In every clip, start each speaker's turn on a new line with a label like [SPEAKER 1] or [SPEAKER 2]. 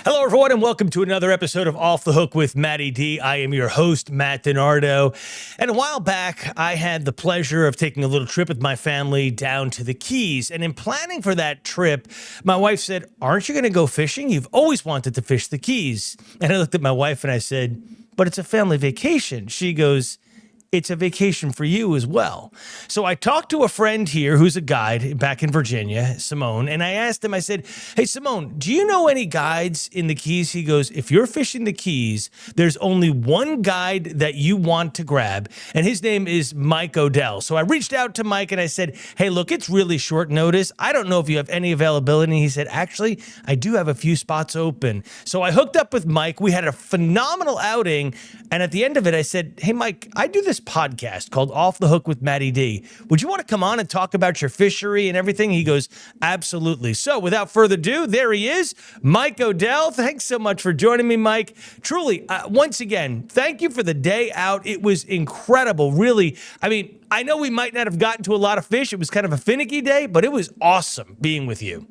[SPEAKER 1] Hello, everyone, and welcome to another episode of Off the Hook with Matty D. I am your host, Matt DiNardo. And a while back, I had the pleasure of taking a little trip with my family down to the Keys. And in planning for that trip, my wife said, "Aren't you going to go fishing? You've always wanted to fish the Keys." And I looked at my wife and I said, "But it's a family vacation." She goes, "It's a vacation for you as well." So I talked to a friend here who's a guide back in Virginia, Simone, and I asked him, I said, "Hey, Simone, do you know any guides in the Keys?" He goes, "If you're fishing the Keys, there's only one guide that you want to grab, and his name is Mike Odell." So I reached out to Mike and I said, "Hey, look, it's really short notice. I don't know if you have any availability." And he said, "Actually, I do have a few spots open." So I hooked up with Mike. We had a phenomenal outing. And at the end of it, I said, "Hey, Mike, I do this podcast called Off the Hook with Matty D. Would you want to come on and talk about your fishery and everything?" He goes, "Absolutely." So without further ado, there he is, Mike Odell. Thanks so much for joining me, Mike. Truly, once again, thank you for the day out. It was incredible, really. I mean, I know we might not have gotten to a lot of fish. It was kind of a finicky day, but it was awesome being with you.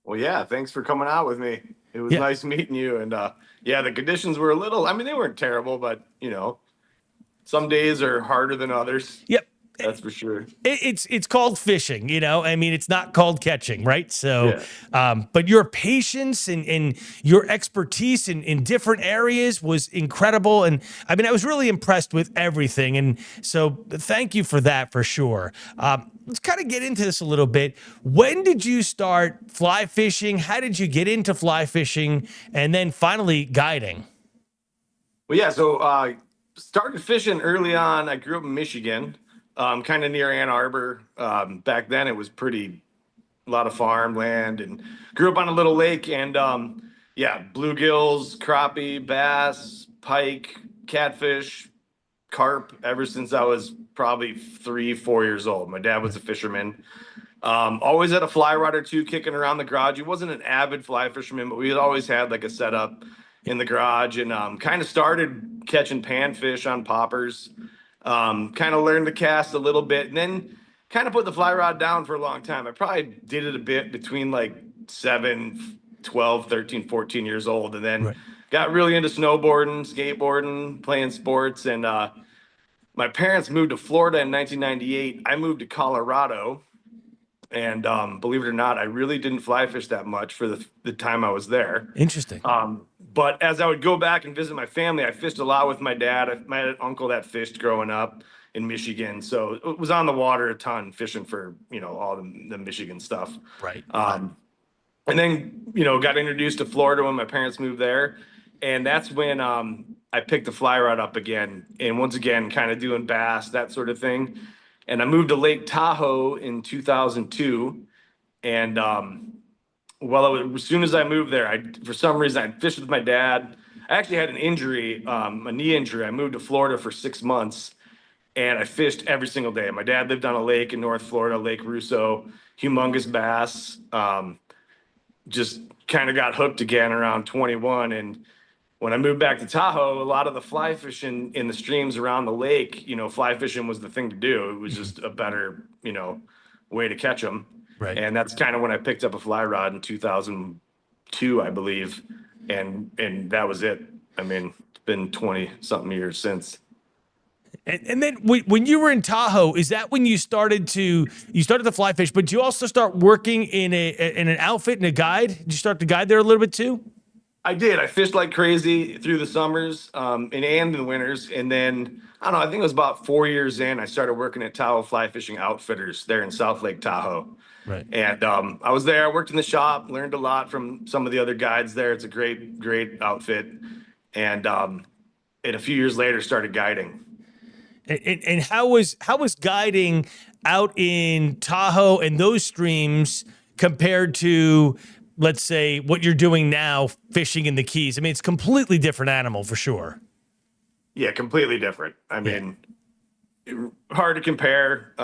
[SPEAKER 2] Well, yeah, thanks for coming out with me. It was
[SPEAKER 1] Yeah.
[SPEAKER 2] nice meeting you. And yeah, the conditions were a little, I mean, they weren't terrible, but some days are harder than others.
[SPEAKER 1] Yep.
[SPEAKER 2] That's for sure.
[SPEAKER 1] It's called fishing, I mean, it's not called catching, right? So,
[SPEAKER 2] Yeah.
[SPEAKER 1] but your patience and your expertise in different areas was incredible. And I mean, I was really impressed with everything. And so thank you for that, for sure. Let's kind of get into this a little bit. When did you start fly fishing? How did you get into fly fishing? And then finally guiding?
[SPEAKER 2] Well, yeah, so started fishing early on. I grew up in Michigan, kind of near Ann Arbor. Back then it was a lot of farmland, and grew up on a little lake. And yeah, bluegills, crappie, bass, pike, catfish, carp ever since I was probably 3, 4 years old. My dad was a fisherman. Always had a fly rod or two kicking around the garage. He wasn't an avid fly fisherman, but we had always had like a setup in the garage, and kind of started catching panfish on poppers. Kind of learned to cast a little bit, and then kind of put the fly rod down for a long time. I probably did it a bit between like 7, 12, 13, 14 years old, and then
[SPEAKER 1] Right.
[SPEAKER 2] got really into snowboarding, skateboarding, playing sports. And my parents moved to Florida in 1998. I moved to Colorado. And believe it or not, I really didn't fly fish that much for the time I was there.
[SPEAKER 1] Interesting.
[SPEAKER 2] But as I would go back and visit my family, I fished a lot with my dad. I had an uncle that fished growing up in Michigan. So it was on the water a ton, fishing for, all the Michigan stuff.
[SPEAKER 1] Right.
[SPEAKER 2] And then, got introduced to Florida when my parents moved there. And that's when I picked the fly rod up again. And once again, kind of doing bass, that sort of thing. And I moved to Lake Tahoe in 2002. And as soon as I moved there, for some reason, I fished with my dad. I actually had an injury, a knee injury. I moved to Florida for 6 months, and I fished every single day. My dad lived on a lake in North Florida, Lake Russo, humongous bass. Just kind of got hooked again around 21. And when I moved back to Tahoe, a lot of the fly fishing in the streams around the lake, fly fishing was the thing to do. It was just a better, way to catch them.
[SPEAKER 1] Right.
[SPEAKER 2] And that's kind of when I picked up a fly rod in 2002, I believe. And that was it. I mean, it's been 20 something years since.
[SPEAKER 1] And then when you were in Tahoe, is that when you started to fly fish, but did you also start working in an outfit and a guide? Did you start to guide there a little bit too?
[SPEAKER 2] I did. I fished like crazy through the summers, and in the winters. And then, I don't know, I think it was about 4 years in, I started working at Tahoe Fly Fishing Outfitters there in South Lake Tahoe.
[SPEAKER 1] Right.
[SPEAKER 2] And I was there, I worked in the shop, learned a lot from some of the other guides there. It's a great, great outfit. And a few years later, started guiding.
[SPEAKER 1] And how was guiding out in Tahoe and those streams compared to, let's say, what you're doing now, fishing in the Keys? I mean, it's a completely different animal for sure.
[SPEAKER 2] Yeah, completely different. I mean, hard to compare.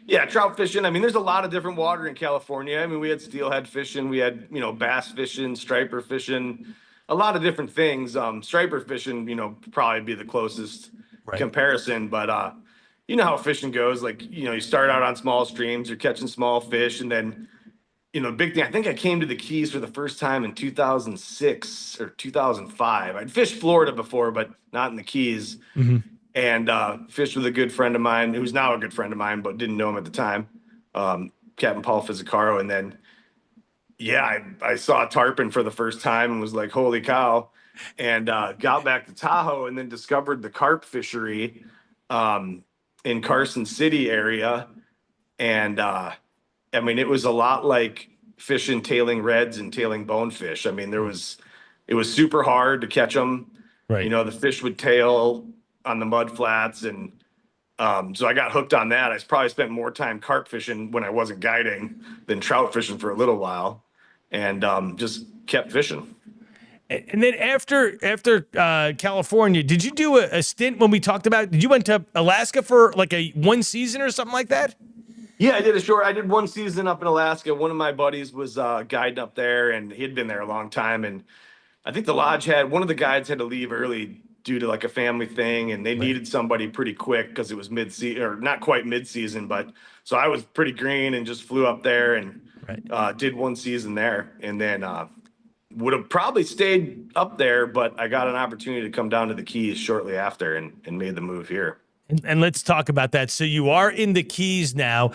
[SPEAKER 2] Yeah, trout fishing. I mean, there's a lot of different water in California. I mean, we had steelhead fishing, we had, bass fishing, striper fishing, a lot of different things. Striper fishing, probably be the closest comparison. But you know how fishing goes. Like, you start out on small streams, you're catching small fish, and then big thing. I think I came to the Keys for the first time in 2006 or 2005. I'd fished Florida before, but not in the Keys.
[SPEAKER 1] Hmm.
[SPEAKER 2] And fished with a good friend of mine, who's now a good friend of mine, but didn't know him at the time, Captain Paul Fizzacaro. And then, yeah, I saw tarpon for the first time and was like, holy cow. And got back to Tahoe and then discovered the carp fishery um, in Carson City area. And I mean, it was a lot like fishing tailing reds and tailing bonefish. I mean, it was super hard to catch them.
[SPEAKER 1] Right.
[SPEAKER 2] The fish would tail on the mud flats. And so I got hooked on that. I probably spent more time carp fishing when I wasn't guiding than trout fishing for a little while, and just kept fishing.
[SPEAKER 1] And then after California, did you do a stint when we talked about? Did you went to Alaska for like a one season or something like that?
[SPEAKER 2] Yeah, I did one season up in Alaska. One of my buddies was guiding up there, and he'd been there a long time. And I think the lodge had one of the guides had to leave early due to like a family thing, and they
[SPEAKER 1] Right.
[SPEAKER 2] needed somebody pretty quick because it was mid season or not quite mid season, but so I was pretty green and just flew up there and
[SPEAKER 1] Right.
[SPEAKER 2] did one season there, and then would have probably stayed up there, but I got an opportunity to come down to the Keys shortly after and made the move here.
[SPEAKER 1] And let's talk about that. So you are in the Keys now.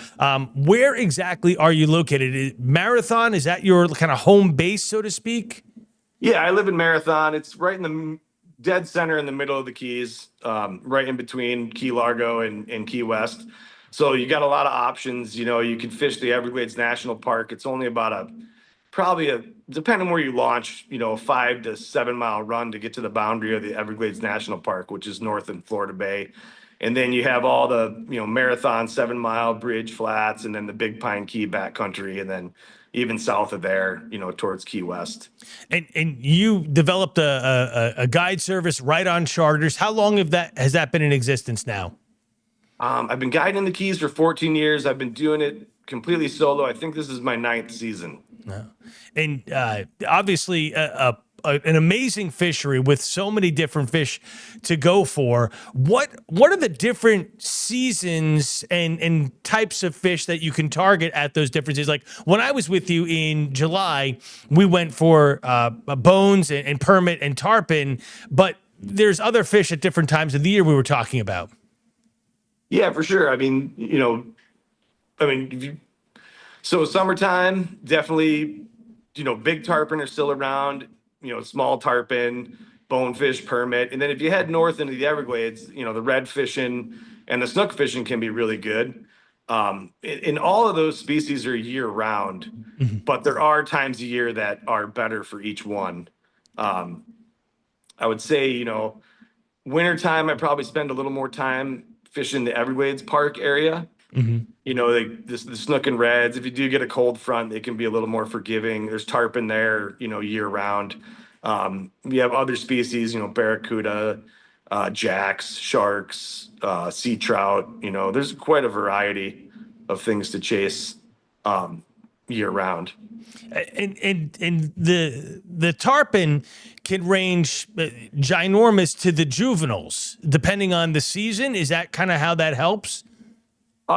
[SPEAKER 1] Where exactly are you located? Marathon, is that your kind of home base, so to speak?
[SPEAKER 2] Yeah, I live in Marathon. It's right in the dead center in the middle of the Keys, right in between Key Largo and Key West. So you got a lot of options. You can fish the Everglades National Park. It's only about probably depending where you launch, a 5 to 7 mile run to get to the boundary of the Everglades National Park, which is north in Florida Bay. And then you have all the, Marathon 7 mile bridge flats, and then the Big Pine Key backcountry, and then even south of there, towards Key West.
[SPEAKER 1] And you developed a guide service right on charters. How long has that been in existence now?
[SPEAKER 2] I've been guiding the Keys for 14 years. I've been doing it completely solo. I think this is my ninth season.
[SPEAKER 1] And obviously, an amazing fishery with so many different fish to go for. What are the different seasons and types of fish that you can target at those differences? Like when I was with you in July, we went for bones and permit and tarpon, but there's other fish at different times of the year we were talking about.
[SPEAKER 2] Yeah, for sure. I mean, if you so summertime, definitely, big tarpon are still around, small tarpon, bonefish, permit. And then if you head north into the Everglades, the red fishing and the snook fishing can be really good. And all of those species are year round, but there are times a year that are better for each one. Um, I would say, wintertime, I probably spend a little more time fishing the Everglades Park area.
[SPEAKER 1] Mm-hmm.
[SPEAKER 2] The snook and reds, if you do get a cold front, they can be a little more forgiving. There's tarpon there, year round. You have other species, barracuda, jacks, sharks, sea trout. There's quite a variety of things to chase year round.
[SPEAKER 1] And the tarpon can range ginormous to the juveniles depending on the season. Is that kind of how that helps?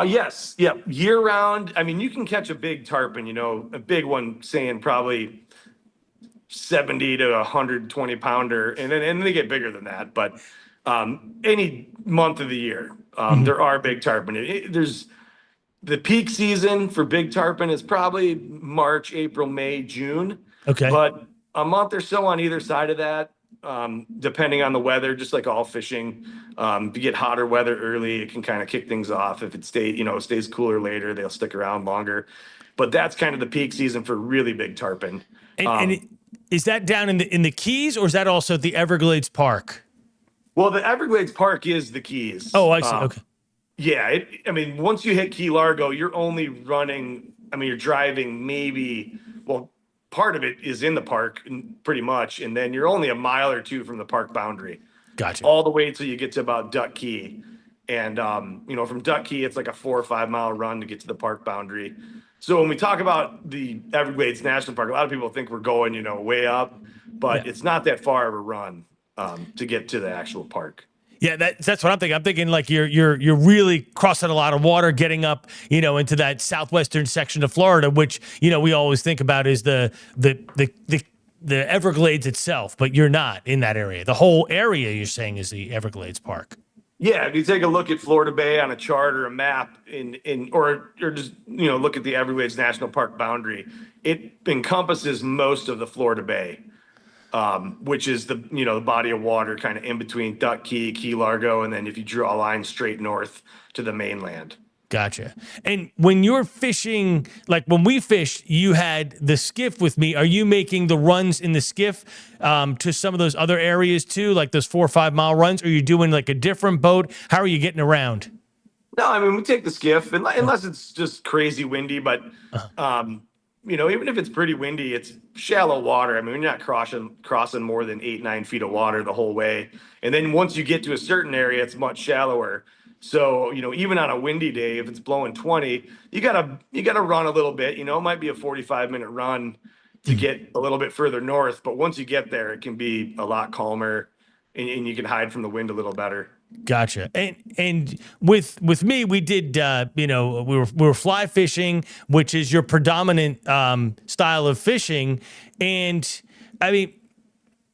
[SPEAKER 2] Yes. Yeah. Year round. I mean, you can catch a big tarpon, a big one saying probably 70 to 120 pounder. And then they get bigger than that. But any month of the year,
[SPEAKER 1] Mhm.
[SPEAKER 2] there are big tarpon. There's the peak season for big tarpon is probably March, April, May, June.
[SPEAKER 1] Okay.
[SPEAKER 2] But a month or so on either side of that, depending on the weather, just like all fishing. If you get hotter weather early, it can kind of kick things off. If it stays cooler later, they'll stick around longer. But that's kind of the peak season for really big tarpon.
[SPEAKER 1] Is that down in the Keys, or is that also at the Everglades Park?
[SPEAKER 2] Well, the Everglades Park is the Keys.
[SPEAKER 1] Oh, I see. Okay.
[SPEAKER 2] Yeah, I mean, once you hit Key Largo, you're only running. I mean, you're driving maybe. Well, part of it is in the park, pretty much, and then you're only a mile or two from the park boundary,
[SPEAKER 1] Gotcha.
[SPEAKER 2] all the way till you get to about Duck Key, and from Duck Key, it's like a 4 or 5 mile run to get to the park boundary. So when we talk about the Everglades National Park, a lot of people think we're going, way up, but
[SPEAKER 1] Yeah.
[SPEAKER 2] it's not that far of a run to get to the actual park.
[SPEAKER 1] Yeah, that's what I'm thinking. I'm thinking like you're really crossing a lot of water, getting up, into that southwestern section of Florida, which we always think about is the Everglades itself, but you're not in that area. The whole area you're saying is the Everglades Park.
[SPEAKER 2] Yeah, if you take a look at Florida Bay on a chart or a map or just look at the Everglades National Park boundary, it encompasses most of the Florida Bay, which is the body of water kind of in between Duck Key, Key Largo, and then if you draw a line straight north to the mainland.
[SPEAKER 1] Gotcha. And when you're fishing, like when we fished, you had the skiff with me. Are you making the runs in the skiff to some of those other areas too, like those 4 or 5 mile runs? Or are you doing like a different boat? How are you getting around?
[SPEAKER 2] No, I mean we take the skiff unless it's just crazy windy, but um, even if it's pretty windy, it's shallow water. I mean, you're not crossing more than 8, 9 feet of water the whole way. And then once you get to a certain area, it's much shallower. So, even on a windy day, if it's blowing 20, you gotta run a little bit. It might be a 45-minute run to get a little bit further north, but once you get there, it can be a lot calmer and you can hide from the wind a little better.
[SPEAKER 1] Gotcha. And with me, we did we were fly fishing, which is your predominant style of fishing, and I mean.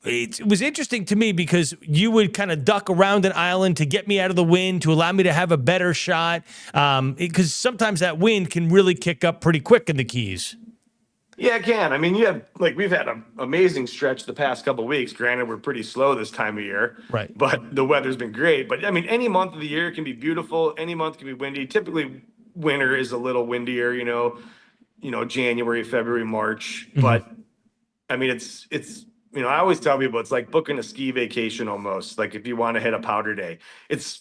[SPEAKER 1] It was interesting to me because you would kind of duck around an island to get me out of the wind to allow me to have a better shot. Because sometimes that wind can really kick up pretty quick in the Keys.
[SPEAKER 2] Yeah, it can. I mean, we've had an amazing stretch the past couple of weeks. Granted, we're pretty slow this time of year,
[SPEAKER 1] Right.
[SPEAKER 2] but the weather's been great. But I mean, any month of the year can be beautiful. Any month can be windy. Typically, winter is a little windier. January, February, March. But I mean, it's I always tell people it's like booking a ski vacation almost. Like if you want to hit a powder day, it's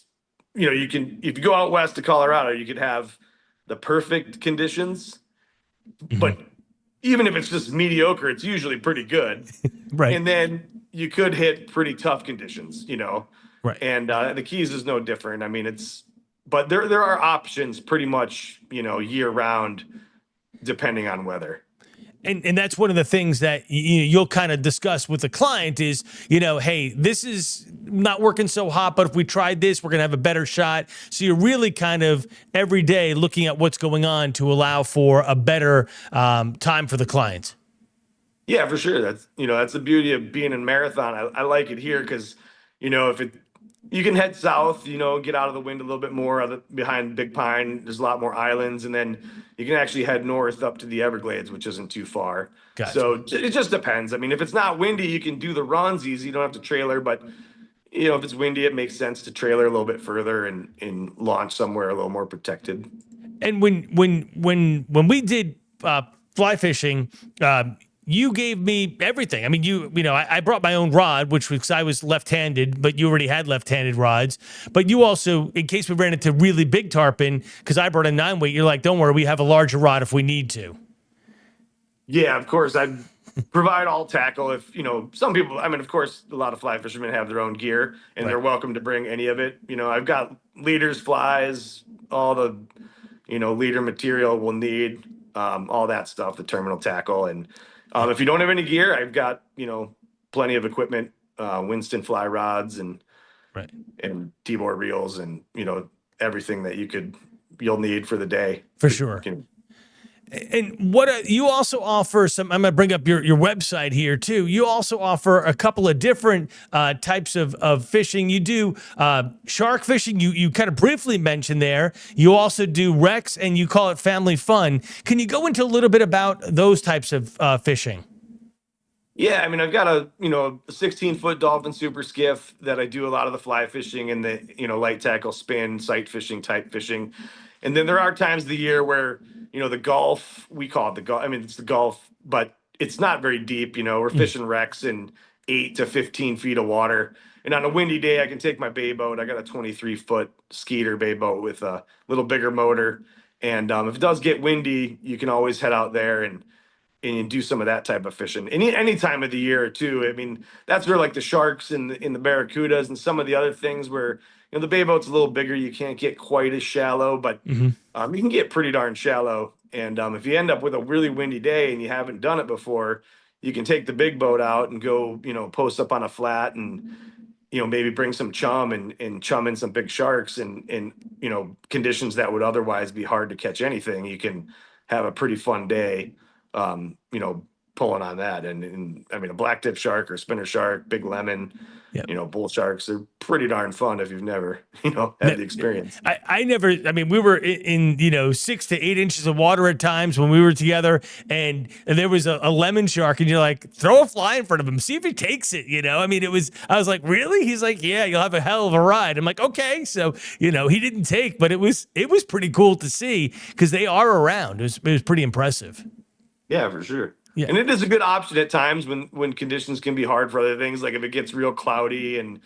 [SPEAKER 2] you can if you go out west to Colorado, you could have the perfect conditions, but even if it's just mediocre, it's usually pretty good.
[SPEAKER 1] Right.
[SPEAKER 2] And then you could hit pretty tough conditions.
[SPEAKER 1] Right.
[SPEAKER 2] And the Keys is no different. I mean, but there are options pretty much year round, depending on weather.
[SPEAKER 1] And that's one of the things that you'll kind of discuss with the client is, hey, this is not working so hot, but if we tried this, we're going to have a better shot. So you're really kind of every day looking at what's going on to allow for a better time for the clients.
[SPEAKER 2] Yeah, for sure. That's the beauty of being in marathon. I like it here because, if you can head south, get out of the wind a little bit more behind Big Pine. There's a lot more islands, and then you can actually head north up to the Everglades, which isn't too far.
[SPEAKER 1] Gotcha.
[SPEAKER 2] So it just depends. I mean, if it's not windy, you can do the runs easy. You don't have to trailer, but if it's windy, it makes sense to trailer a little bit further and launch somewhere a little more protected.
[SPEAKER 1] And when we did fly fishing, you gave me everything. I mean, I brought my own rod, which was I was left-handed, but you already had left-handed rods. But you also, in case we ran into really big tarpon, because I brought a 9-weight, you're like, don't worry, we have a larger rod if we need to.
[SPEAKER 2] Yeah, of course. I provide all tackle. If some people, I mean, of course, a lot of fly fishermen have their own gear, and they're welcome to bring any of it. I've got leaders, flies, all the leader material we'll need, all that stuff, the terminal tackle, and if you don't have any gear, I've got plenty of equipment, Winston fly rods and
[SPEAKER 1] Right.
[SPEAKER 2] and T-bore reels and everything that you'll need for the day.
[SPEAKER 1] For sure. And what you also offer some, I'm going to bring up your website here too. You also offer a couple of different types of fishing. You do shark fishing. You kind of briefly mentioned there. You also do wrecks and you call it family fun. Can you go into a little bit about those types of fishing?
[SPEAKER 2] Yeah, I mean, I've got a 16-foot dolphin super skiff that I do a lot of the fly fishing and the light tackle spin, sight fishing, type fishing. And then there are times of the year where the Gulf, we call it the Gulf. I mean, it's the Gulf, but it's not very deep. We're fishing wrecks in 8 to 15 feet of water. And on a windy day, I can take my bay boat. I got a 23-foot Skeeter bay boat with a little bigger motor. And if it does get windy, you can always head out there and do some of that type of fishing any time of the year too. I mean, that's where like the sharks and the barracudas and some of the other things where the bay boat's a little bigger, you can't get quite as shallow, but you can get pretty darn shallow. And if you end up with a really windy day and you haven't done it before, you can take the big boat out and go post up on a flat and maybe bring some chum and chum in some big sharks and conditions that would otherwise be hard to catch anything, you can have a pretty fun day, um, you know, pulling on that. And I mean, a black tip shark or spinner shark, big lemon,
[SPEAKER 1] Yep.
[SPEAKER 2] bull sharks, they're pretty darn fun if you've never,
[SPEAKER 1] No,
[SPEAKER 2] had the experience.
[SPEAKER 1] I never, I mean, we were in 6 to 8 inches of water at times when we were together, and there was a lemon shark, and you're like, throw a fly in front of him, see if he takes it, I mean, I was like, really? He's like, yeah, you'll have a hell of a ride. I'm like, okay. So, he didn't take, but it was pretty cool to see because they are around. It was pretty impressive.
[SPEAKER 2] Yeah, for sure.
[SPEAKER 1] Yeah.
[SPEAKER 2] And it is a good option at times when conditions can be hard for other things. Like if it gets real cloudy and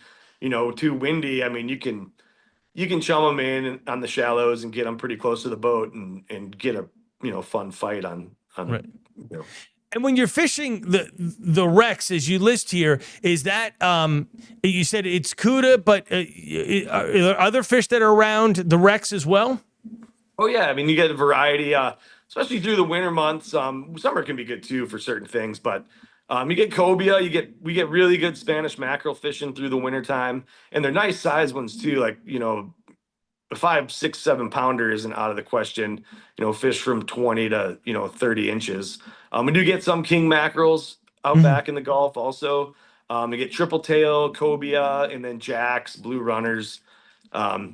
[SPEAKER 2] too windy. I mean, you can chum them in on the shallows and get them pretty close to the boat and get a fun fight on
[SPEAKER 1] Right.
[SPEAKER 2] you know.
[SPEAKER 1] And when you're fishing the wrecks, as you list here, is that you said it's cuda, but are there other fish that are around the wrecks as well?
[SPEAKER 2] Oh yeah, I mean you get a variety, especially through the winter months. Summer can be good too for certain things, but you get cobia, we get really good Spanish mackerel fishing through the winter time, and they're nice size ones too. Like a 5, 6, 7 pounder isn't out of the question. Fish from 20 to 30 inches. We do get some king mackerels out back in the Gulf also. We get triple tail, cobia, and then jacks, blue runners.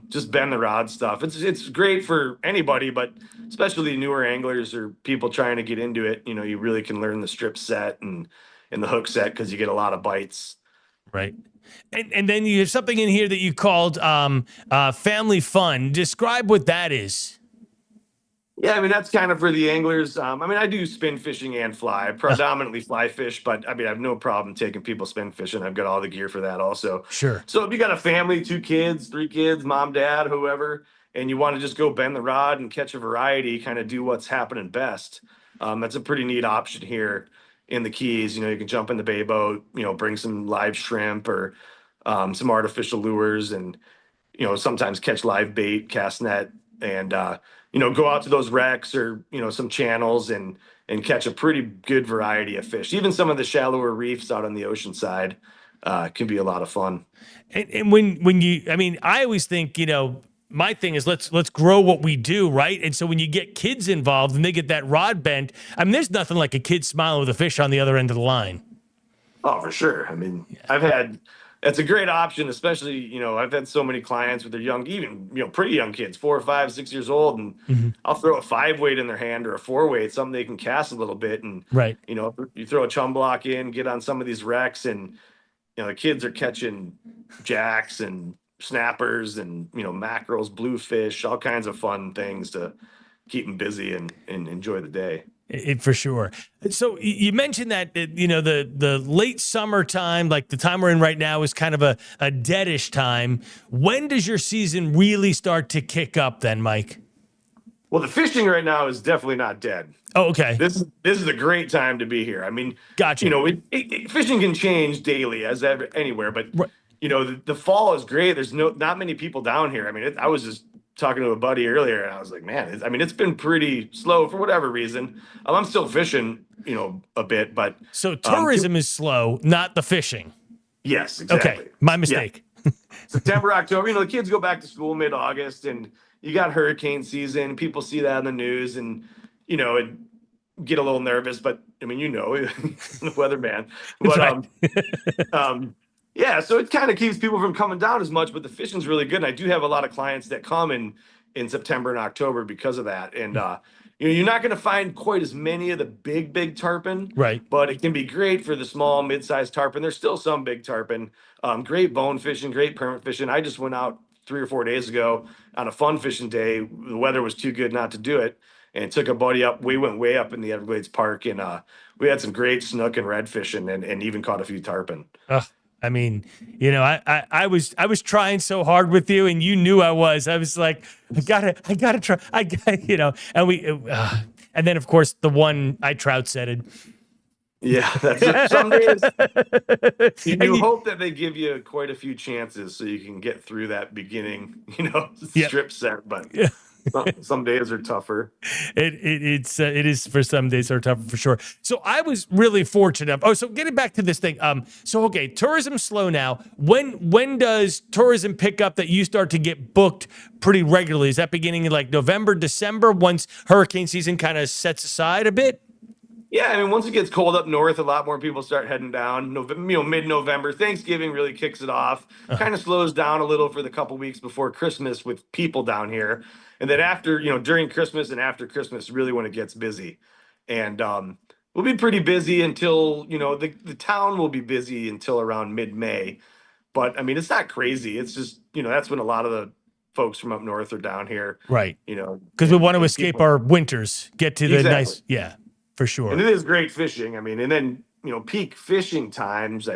[SPEAKER 2] Just bend the rod stuff. It's great for anybody, but especially newer anglers or people trying to get into it. You really can learn the strip set and the hook set because you get a lot of bites.
[SPEAKER 1] Right. And then you have something in here that you called family fun. Describe what that is.
[SPEAKER 2] Yeah, I mean that's kind of for the anglers. I mean I do spin fishing and fly. I predominantly fly fish, but I mean I have no problem taking people spin fishing. I've got all the gear for that also.
[SPEAKER 1] Sure.
[SPEAKER 2] So if you got a family, 2 kids, 3 kids, mom, dad, whoever, and you want to just go bend the rod and catch a variety, kind of do what's happening best, that's a pretty neat option here in the Keys. You can jump in the bay boat, bring some live shrimp or some artificial lures, and sometimes catch live bait, cast net, and go out to those wrecks or some channels and catch a pretty good variety of fish. Even some of the shallower reefs out on the ocean side can be a lot of fun.
[SPEAKER 1] And when you, I mean, I always think, my thing is let's grow what we do, right? And so when you get kids involved and they get that rod bent, I mean, there's nothing like a kid smiling with a fish on the other end of the line.
[SPEAKER 2] Oh, for sure. I mean, it's a great option, especially, I've had so many clients with their young, even, pretty young kids, 4 or 5, 6 years old. And I'll throw a 5 weight in their hand or a 4 weight, something they can cast a little bit. And,
[SPEAKER 1] Right.
[SPEAKER 2] You throw a chum block in, get on some of these wrecks, and, the kids are catching jacks and snappers and, mackerels, bluefish, all kinds of fun things to keep them busy and enjoy the day.
[SPEAKER 1] For sure. So you mentioned that the late summertime, like the time we're in right now, is kind of a deadish time. When does your season really start to kick up then, Mike?
[SPEAKER 2] Well, the fishing right now is definitely not dead.
[SPEAKER 1] Oh, okay.
[SPEAKER 2] This is a great time to be here. I mean,
[SPEAKER 1] Gotcha.
[SPEAKER 2] Fishing can change daily as anywhere, but
[SPEAKER 1] Right.
[SPEAKER 2] the fall is great. There's not many people down here. I mean, I was just talking to a buddy earlier, and I was like, man, it's been pretty slow for whatever reason. I'm still fishing, a bit, but
[SPEAKER 1] So tourism is slow, not the fishing.
[SPEAKER 2] yes, exactly.
[SPEAKER 1] Okay, my mistake.
[SPEAKER 2] Yeah. September, October, the kids go back to school mid-August, and you got hurricane season. People see that in the news, and it get a little nervous. But I mean, the weatherman. But
[SPEAKER 1] Right.
[SPEAKER 2] yeah, so it kind of keeps people from coming down as much. But the fishing's really good, and I do have a lot of clients that come in September and October because of that. And you're not going to find quite as many of the big tarpon,
[SPEAKER 1] Right.
[SPEAKER 2] but it can be great for the small, mid-sized tarpon. There's still some big tarpon. Great bone fishing, great permit fishing. I just went out 3 or 4 days ago on a fun fishing day. The weather was too good not to do it, and took a buddy up. We went way up in the Everglades Park, and we had some great snook and red fishing, and even caught a few tarpon.
[SPEAKER 1] I mean, I was trying so hard with you, and you knew I was. I was like, I gotta try. And then of course the one I trout setted.
[SPEAKER 2] Yeah, that's some days. You hope that they give you quite a few chances so you can get through that beginning, strip set. But Some days are tougher.
[SPEAKER 1] It is for some days are tougher for sure. So I was really fortunate. Oh, so getting back to this thing. So okay, tourism's slow now. When does tourism pick up that you start to get booked pretty regularly? Is that beginning in like November, December, once hurricane season kind of sets aside a bit?
[SPEAKER 2] Yeah, I mean, once it gets cold up north, a lot more people start heading down. November, mid-November, Thanksgiving really kicks it off.
[SPEAKER 1] Uh,
[SPEAKER 2] Kind of slows down a little for the couple weeks before Christmas with people down here, and then after, during Christmas and after Christmas, really when it gets busy, and we'll be pretty busy until the town will be busy until around mid-May. But I mean, it's not crazy. It's just that's when a lot of the folks from up north are down here.
[SPEAKER 1] right.
[SPEAKER 2] You know,
[SPEAKER 1] Because we want to
[SPEAKER 2] and
[SPEAKER 1] escape
[SPEAKER 2] people
[SPEAKER 1] our winters, get to the
[SPEAKER 2] exactly.
[SPEAKER 1] nice, yeah, for
[SPEAKER 2] And
[SPEAKER 1] sure.
[SPEAKER 2] it is great fishing. I mean, and then peak fishing times.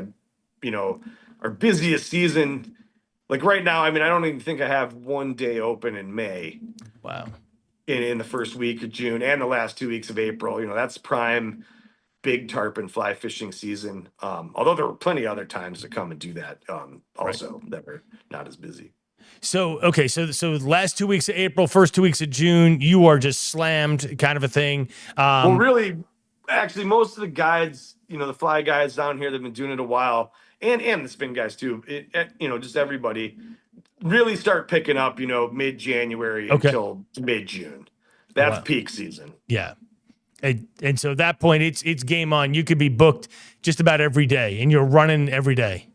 [SPEAKER 2] You know, our busiest season. Like right now, I mean, I don't even think I have one day open in May.
[SPEAKER 1] Wow.
[SPEAKER 2] In the first week of June and the last 2 weeks of April. That's prime big tarpon fly fishing season. Although there were plenty of other times to come and do that.
[SPEAKER 1] Right.
[SPEAKER 2] Also that are not as busy.
[SPEAKER 1] So okay, so the last 2 weeks of April, first 2 weeks of June, you are just slammed, kind of a thing.
[SPEAKER 2] Well, really, actually, most of the guides, the fly guides down here, they've been doing it a while, and the spin guys too. Just everybody really start picking up, mid January
[SPEAKER 1] Okay.
[SPEAKER 2] until mid June.
[SPEAKER 1] Oh,
[SPEAKER 2] That's
[SPEAKER 1] wow.
[SPEAKER 2] peak season.
[SPEAKER 1] Yeah. And so at that point, it's game on. You could be booked just about every day, and you're running every day.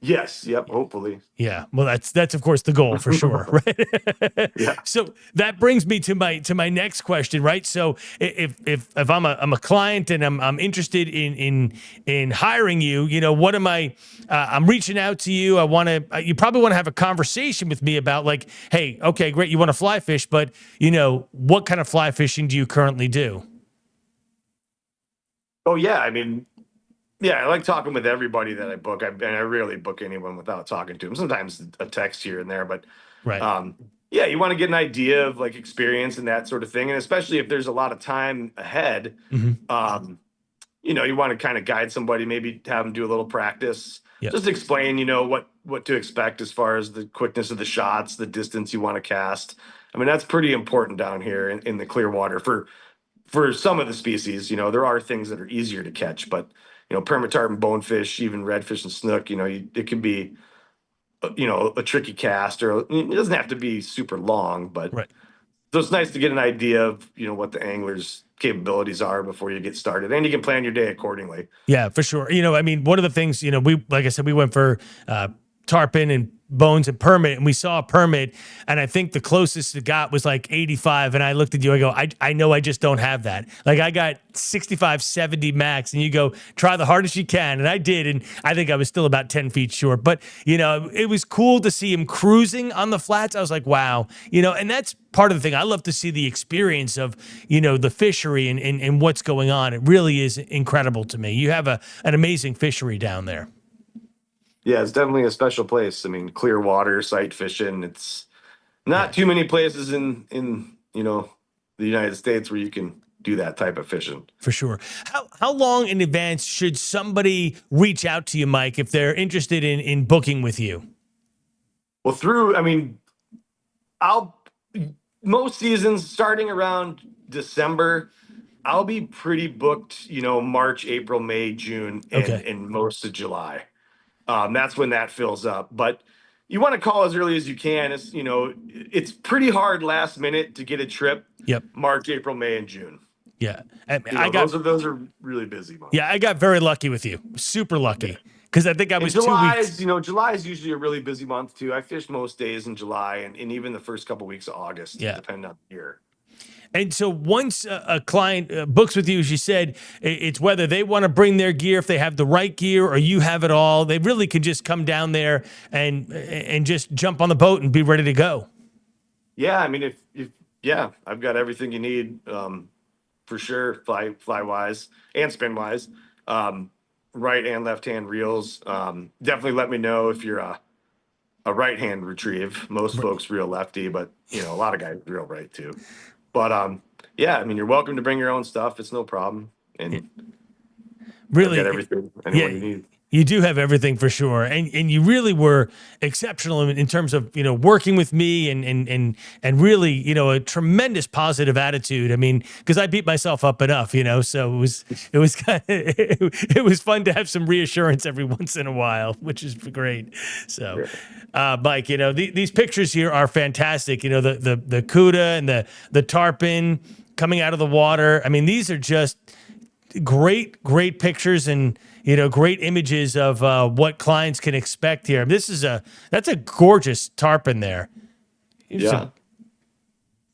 [SPEAKER 2] Yes. Yep. Hopefully.
[SPEAKER 1] Yeah, well, that's of course the goal for sure, right?
[SPEAKER 2] Yeah.
[SPEAKER 1] So that brings me to my next question, right? So if I'm a client and I'm interested in hiring you, what am I? I'm reaching out to you. I want to. You probably want to have a conversation with me about like, hey, okay, great, you want to fly fish, but what kind of fly fishing do you currently do?
[SPEAKER 2] Oh yeah. I mean, yeah, I like talking with everybody that I book. And I rarely book anyone without talking to them. Sometimes a text here and there, but
[SPEAKER 1] Right.
[SPEAKER 2] um, yeah, you want to get an idea of like experience and that sort of thing. And especially if there's a lot of time ahead,
[SPEAKER 1] Hmm.
[SPEAKER 2] um, you want to kind of guide somebody, maybe have them do a little practice,
[SPEAKER 1] Yep.
[SPEAKER 2] just explain, what to expect as far as the quickness of the shots, the distance you want to cast. I mean, that's pretty important down here in the clear water for some of the species. There are things that are easier to catch, but permatarp and bonefish, even redfish and snook, it can be, a tricky cast, or it doesn't have to be super long, but
[SPEAKER 1] Right.
[SPEAKER 2] so it's nice to get an idea of, what the angler's capabilities are before you get started, and you can plan your day accordingly.
[SPEAKER 1] Yeah, for sure. I mean, one of the things, we, like I said, we went for tarpon and bones and permit, and we saw a permit, and I think the closest it got was like 85. And I looked at you, I go, I know I just don't have that. Like I got 65, 70 max, and you go, try the hardest you can. And I did, and I think I was still about 10 feet short. But, it was cool to see him cruising on the flats. I was like, wow. And that's part of the thing. I love to see the experience of, the fishery and what's going on. It really is incredible to me. You have an amazing fishery down there.
[SPEAKER 2] Yeah, it's definitely a special place. I mean, clear water, sight fishing. It's not
[SPEAKER 1] Yeah,
[SPEAKER 2] too many places in the United States where you can do that type of fishing.
[SPEAKER 1] for sure. How long in advance should somebody reach out to you, Mike, if they're interested in booking with you?
[SPEAKER 2] Well, I mean, I'll most seasons starting around December, I'll be pretty booked, March, April, May, June, and
[SPEAKER 1] Okay.
[SPEAKER 2] and most of July. That's when that fills up. But you want to call as early as you can. It's pretty hard last minute to get a trip.
[SPEAKER 1] Yep.
[SPEAKER 2] March, April, May, and June.
[SPEAKER 1] Yeah. I got
[SPEAKER 2] Those are really busy months.
[SPEAKER 1] yeah, I got very lucky with you. Super
[SPEAKER 2] Yeah.
[SPEAKER 1] lucky. Because I think I
[SPEAKER 2] And
[SPEAKER 1] was 2 weeks.
[SPEAKER 2] July is usually a really busy month too. I fish most days in July and even the first couple weeks of August,
[SPEAKER 1] Yeah.
[SPEAKER 2] depending on the year.
[SPEAKER 1] And so once a client books with you, as you said, it's whether they want to bring their gear, if they have the right gear, or you have it all. They really can just come down there and just jump on the boat and be ready to go.
[SPEAKER 2] Yeah, I mean, if yeah, I've got everything you need, for sure, fly wise and spin wise, right and left hand reels. Definitely let me know if you're a right hand retrieve. Most folks reel lefty, but a lot of guys reel right too. But yeah, I mean, you're welcome to bring your own stuff. It's no problem,
[SPEAKER 1] Yeah.
[SPEAKER 2] and I've got
[SPEAKER 1] Really,
[SPEAKER 2] everything anyone you
[SPEAKER 1] yeah.
[SPEAKER 2] need.
[SPEAKER 1] You do have everything for sure, and you really were exceptional in terms of working with me and really a tremendous positive attitude. I mean, because I beat myself up enough, so it was kind of, it was fun to have some reassurance every once in a while, which is great. So, Mike, these pictures here are fantastic. The Cuda and the tarpon coming out of the water. I mean, these are just great pictures and great images of what clients can expect here. That's a gorgeous tarpon there.
[SPEAKER 2] Yeah.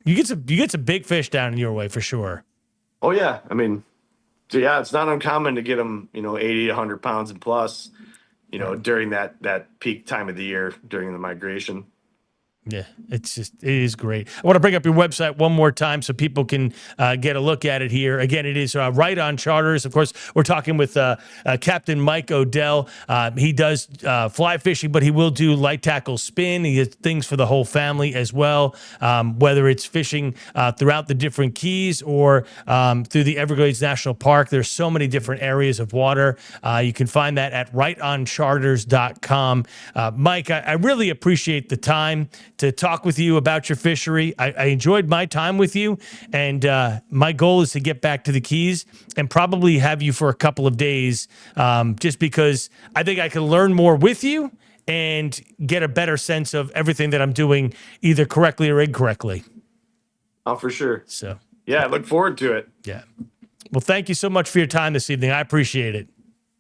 [SPEAKER 1] You get some big fish down in your way for sure.
[SPEAKER 2] Oh yeah. I mean, so yeah, it's not uncommon to get them, 80, 100 pounds and plus, during that peak time of the year during the migration.
[SPEAKER 1] Yeah, it is great. I want to bring up your website one more time so people can get a look at it here. Again, it is Right on Charters. Of course, we're talking with Captain Mike Odell. He does fly fishing, but he will do light tackle spin. He has things for the whole family as well, whether it's fishing throughout the different keys or through the Everglades National Park. There's so many different areas of water. You can find that at rightoncharters.com. Mike, I really appreciate the time to talk with you about your fishery. I enjoyed my time with you, and my goal is to get back to the Keys and probably have you for a couple of days, just because I think I can learn more with you and get a better sense of everything that I'm doing, either correctly or incorrectly.
[SPEAKER 2] Oh, for sure.
[SPEAKER 1] So,
[SPEAKER 2] yeah, I look forward to it.
[SPEAKER 1] Yeah. Well, thank you so much for your time this evening. I appreciate it.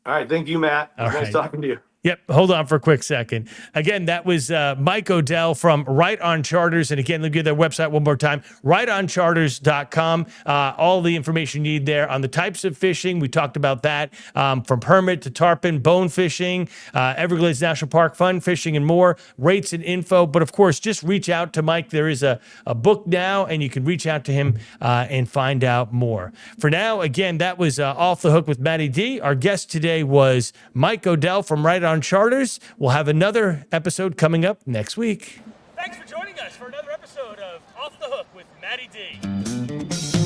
[SPEAKER 2] All right. Thank you, Matt. It was nice talking to you.
[SPEAKER 1] Yep. Hold on for a quick second. Again, that was Mike Odell from Right on Charters. And again, let me give their website one more time, rightoncharters.com. All the information you need there on the types of fishing. We talked about that, from permit to tarpon, bone fishing, Everglades National Park, fun fishing, and more, rates and info. But of course, just reach out to Mike. There is a book now, and you can reach out to him and find out more. For now, again, that was Off the Hook with Matty D. Our guest today was Mike Odell from Right on Charters. We'll have another episode coming up next week. Thanks for joining us for another episode of Off the Hook with Matty D.